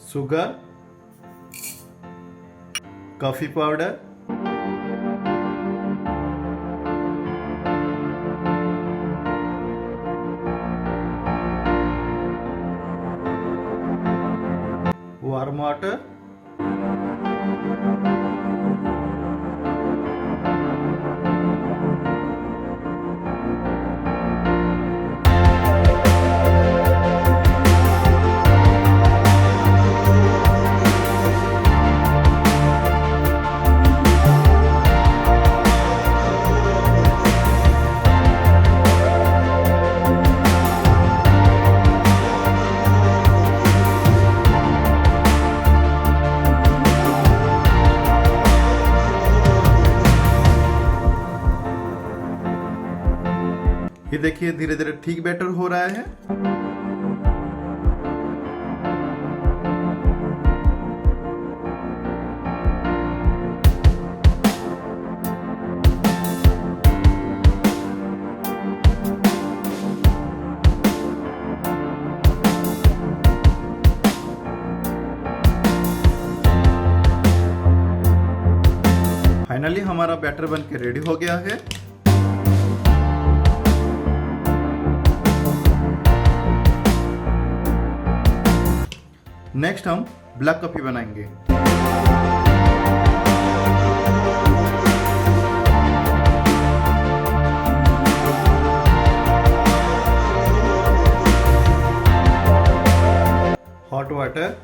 sugar, coffee powder, warm water, ये देखिए धीरे धीरे ठीक बैटर हो रहा है। फाइनली हमारा बैटर बनके रेडी हो गया है। नेक्स्ट हम ब्लैक कॉफी बनाएंगे। Hot water,